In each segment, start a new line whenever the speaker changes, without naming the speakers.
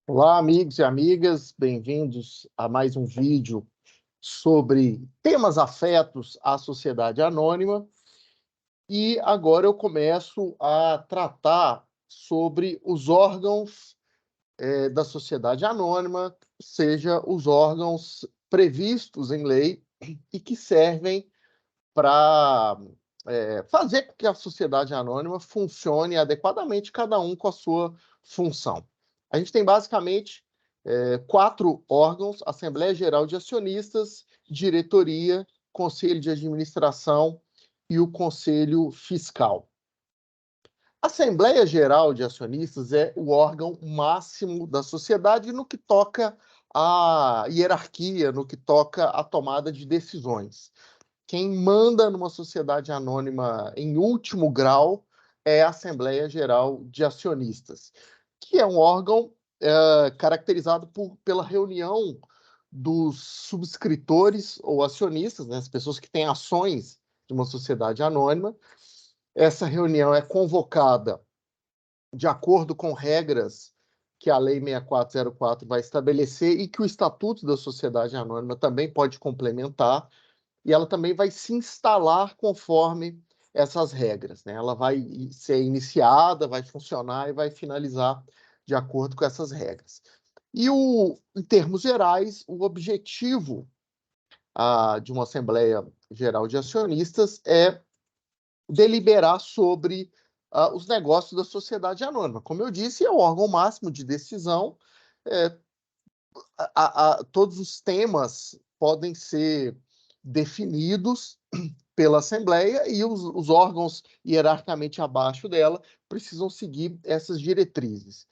Olá, amigos e amigas, bem-vindos a mais um vídeo sobre temas afetos à sociedade anônima. E agora eu começo a tratar sobre os órgãos da sociedade anônima, seja os órgãos previstos em lei e que servem para fazer com que a sociedade anônima funcione adequadamente, cada um com a sua função. A gente tem basicamente quatro órgãos: Assembleia Geral de Acionistas, Diretoria, Conselho de Administração e o Conselho Fiscal. A Assembleia Geral de Acionistas é o órgão máximo da sociedade no que toca à hierarquia, no que toca à tomada de decisões. Quem manda numa sociedade anônima em último grau é a Assembleia Geral de Acionistas, que é um órgão caracterizado pela reunião dos subscritores ou acionistas, né, as pessoas que têm ações de uma sociedade anônima. Essa reunião é convocada de acordo com regras que a Lei 6404 vai estabelecer e que o Estatuto da Sociedade Anônima também pode complementar, e ela também vai se instalar conforme essas regras, né? Ela vai ser iniciada, vai funcionar e vai finalizar de acordo com essas regras. Em termos gerais, o objetivo de uma Assembleia Geral de Acionistas é deliberar sobre os negócios da sociedade anônima. Como eu disse, é o órgão máximo de decisão. É, todos os temas podem ser definidos pela Assembleia e os órgãos hierarquicamente abaixo dela precisam seguir essas diretrizes.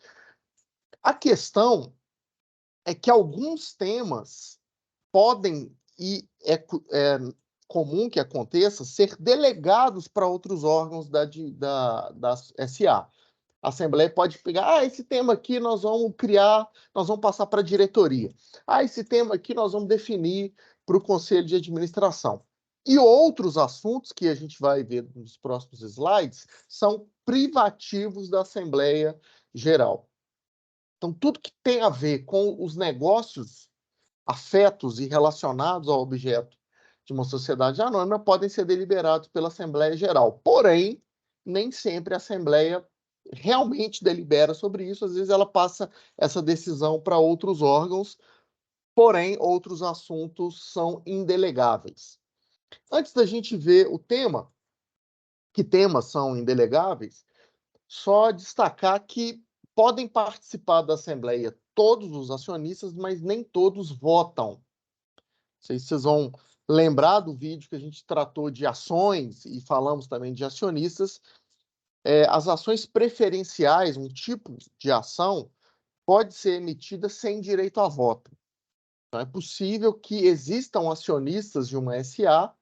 A questão é que alguns temas podem, e é comum que aconteça, ser delegados para outros órgãos da SA. A Assembleia pode pegar, esse tema aqui nós vamos criar, nós vamos passar para a diretoria. Esse tema aqui nós vamos definir para o Conselho de Administração. E outros assuntos que a gente vai ver nos próximos slides são privativos da Assembleia Geral. Então, tudo que tem a ver com os negócios afetos e relacionados ao objeto de uma sociedade anônima podem ser deliberados pela Assembleia Geral. Porém, nem sempre a Assembleia realmente delibera sobre isso, às vezes ela passa essa decisão para outros órgãos, porém, outros assuntos são indelegáveis. Antes da gente ver o tema, que temas são indelegáveis, só destacar que podem participar da Assembleia todos os acionistas, mas nem todos votam. Não sei se vocês vão lembrar do vídeo que a gente tratou de ações e falamos também de acionistas. As ações preferenciais, um tipo de ação, pode ser emitida sem direito a voto. Então, é possível que existam acionistas de uma SA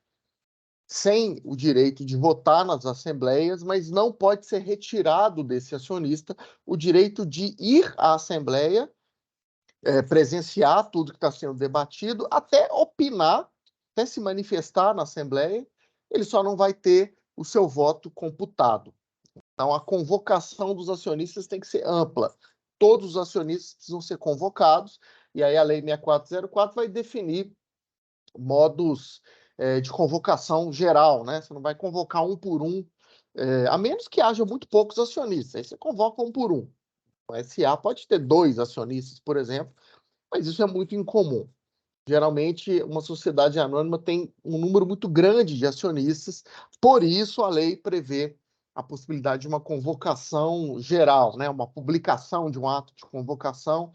sem o direito de votar nas assembleias, mas não pode ser retirado desse acionista o direito de ir à assembleia, presenciar tudo que está sendo debatido, até opinar, até se manifestar na assembleia, ele só não vai ter o seu voto computado. Então, a convocação dos acionistas tem que ser ampla. Todos os acionistas precisam ser convocados, e aí a Lei 6404 vai definir modos de convocação geral, né? Você não vai convocar um por um, a menos que haja muito poucos acionistas. Aí você convoca um por um. O SA pode ter 2 acionistas, por exemplo, mas isso é muito incomum. Geralmente, uma sociedade anônima tem um número muito grande de acionistas, por isso a lei prevê a possibilidade de uma convocação geral, né? Uma publicação de um ato de convocação,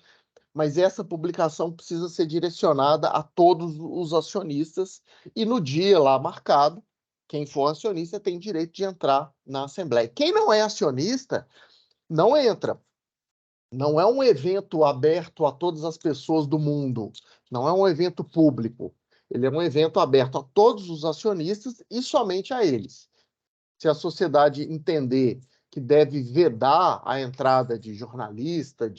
mas essa publicação precisa ser direcionada a todos os acionistas e no dia lá marcado, quem for acionista tem direito de entrar na Assembleia. Quem não é acionista, não entra. Não é um evento aberto a todas as pessoas do mundo, não é um evento público. Ele é um evento aberto a todos os acionistas e somente a eles. Se a sociedade entender que deve vedar a entrada de jornalista,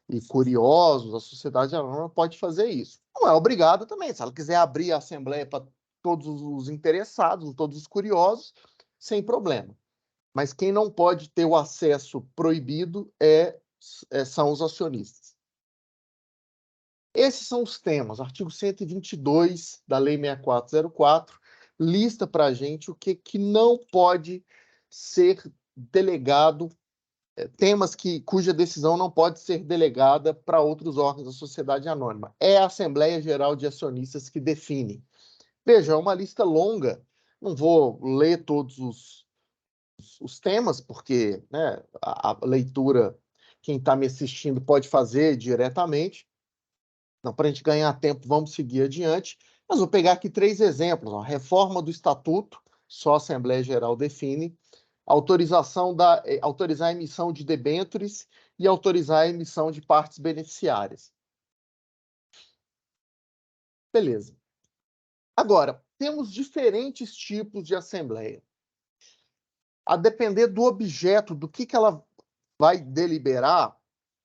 e curiosos, a sociedade anônima pode fazer isso. Não é obrigada também. Se ela quiser abrir a assembleia para todos os interessados, todos os curiosos, sem problema. Mas quem não pode ter o acesso proibido são os acionistas. Esses são os temas. Artigo 122 da Lei 6404 lista para a gente o que não pode ser delegado, temas cuja decisão não pode ser delegada para outros órgãos da sociedade anônima. É a Assembleia Geral de Acionistas que define. Veja, é uma lista longa, não vou ler todos os temas, porque, né, a leitura, quem está me assistindo pode fazer diretamente. Então, para a gente ganhar tempo, vamos seguir adiante. Mas vou pegar aqui 3 exemplos. Ó. Reforma do Estatuto, só a Assembleia Geral define. Autorizar a emissão de debêntures e autorizar a emissão de partes beneficiárias. Beleza. Agora, temos diferentes tipos de Assembleia. A depender do objeto, do que ela vai deliberar,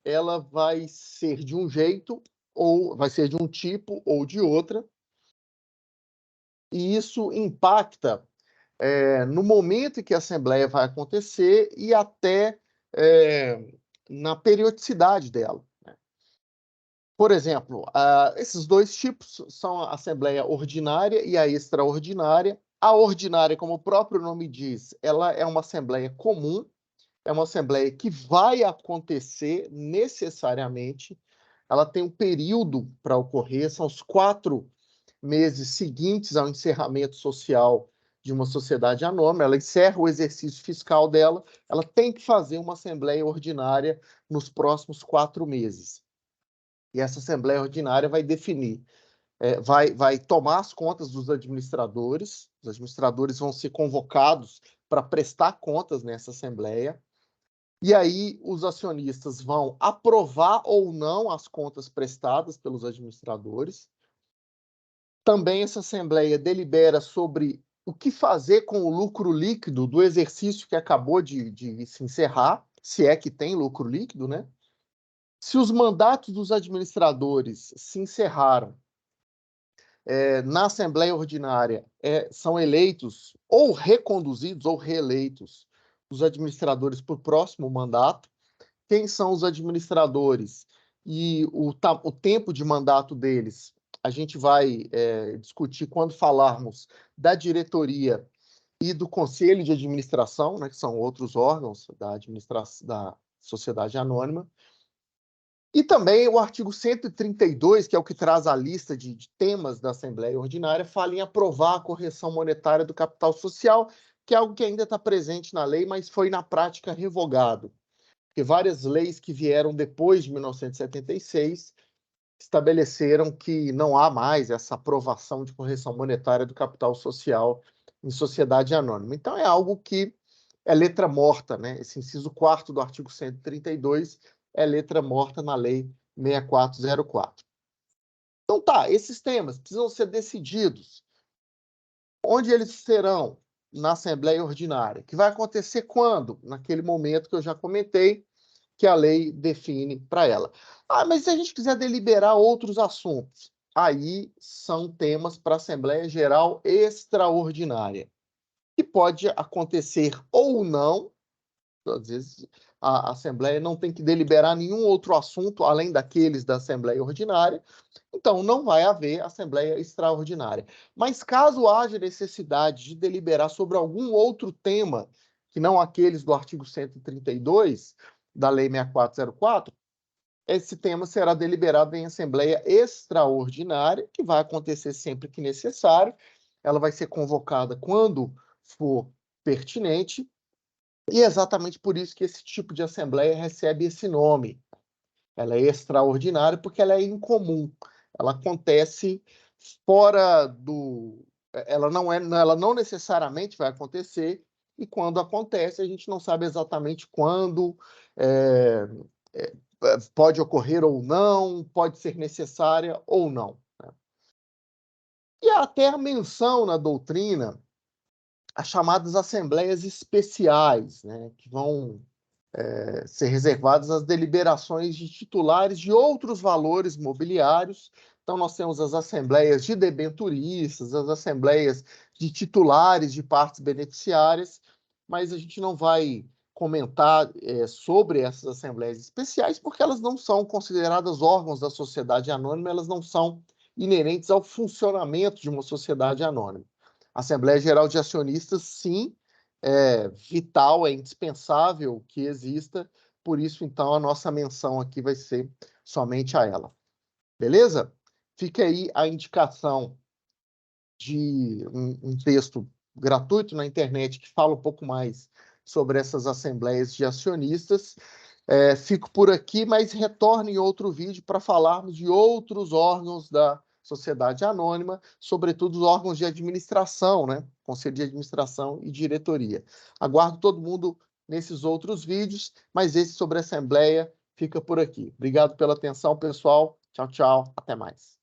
ela vai ser de um jeito, ou vai ser de um tipo ou de outra, e isso impacta no momento em que a Assembleia vai acontecer e até na periodicidade dela. Né? Por exemplo, esses 2 tipos são a Assembleia Ordinária e a Extraordinária. A ordinária, como o próprio nome diz, ela é uma Assembleia comum, é uma Assembleia que vai acontecer necessariamente, ela tem um período para ocorrer, são os 4 meses seguintes ao encerramento social de uma sociedade anônima, ela encerra o exercício fiscal dela, ela tem que fazer uma Assembleia Ordinária nos próximos 4 meses. E essa Assembleia Ordinária vai definir, vai tomar as contas dos administradores, os administradores vão ser convocados para prestar contas nessa Assembleia, e aí os acionistas vão aprovar ou não as contas prestadas pelos administradores. Também essa Assembleia delibera sobre o que fazer com o lucro líquido do exercício que acabou de se encerrar, se é que tem lucro líquido, né? Se os mandatos dos administradores se encerraram na Assembleia Ordinária, são eleitos ou reconduzidos ou reeleitos os administradores por próximo mandato. Quem são os administradores e o tempo de mandato deles, a gente vai discutir quando falarmos da diretoria e do conselho de administração, né, que são outros órgãos da sociedade anônima. E também o artigo 132, que é o que traz a lista de temas da Assembleia Ordinária, fala em aprovar a correção monetária do capital social, que é algo que ainda está presente na lei, mas foi na prática revogado. Porque várias leis que vieram depois de 1976 estabeleceram que não há mais essa aprovação de correção monetária do capital social em sociedade anônima. Então, é algo que é letra morta, né? Esse inciso 4º do artigo 132 é letra morta na Lei 6404. Então, tá, esses temas precisam ser decididos. Onde eles serão? Na Assembleia Ordinária. Que vai acontecer quando? Naquele momento que eu já comentei, que a lei define para ela. Mas se a gente quiser deliberar outros assuntos, aí são temas para a Assembleia Geral Extraordinária, que pode acontecer ou não, às vezes a Assembleia não tem que deliberar nenhum outro assunto além daqueles da Assembleia Ordinária, então não vai haver Assembleia Extraordinária. Mas caso haja necessidade de deliberar sobre algum outro tema, que não aqueles do artigo 132 da Lei 6404, esse tema será deliberado em Assembleia Extraordinária, que vai acontecer sempre que necessário. Ela vai ser convocada quando for pertinente, e é exatamente por isso que esse tipo de Assembleia recebe esse nome. Ela é extraordinária porque ela é incomum. Ela acontece fora do... Ela não necessariamente vai acontecer, e quando acontece, a gente não sabe exatamente quando, pode ocorrer ou não, pode ser necessária ou não. Né? E há até a menção na doutrina as chamadas assembleias especiais, né, que vão ser reservadas às deliberações de titulares de outros valores mobiliários. Então, nós temos as assembleias de debenturistas, as assembleias de titulares de partes beneficiárias, mas a gente não vai comentar sobre essas assembleias especiais, porque elas não são consideradas órgãos da sociedade anônima, elas não são inerentes ao funcionamento de uma sociedade anônima. A Assembleia Geral de Acionistas, sim, é vital, é indispensável que exista, por isso, então, a nossa menção aqui vai ser somente a ela. Beleza? Fica aí a indicação de um texto gratuito na internet que fala um pouco mais sobre essas assembleias de acionistas. Fico por aqui, mas retorno em outro vídeo para falarmos de outros órgãos da sociedade anônima, sobretudo os órgãos de administração, né? Conselho de administração e diretoria. Aguardo todo mundo nesses outros vídeos, mas esse sobre a assembleia fica por aqui. Obrigado pela atenção, pessoal. Tchau, tchau. Até mais.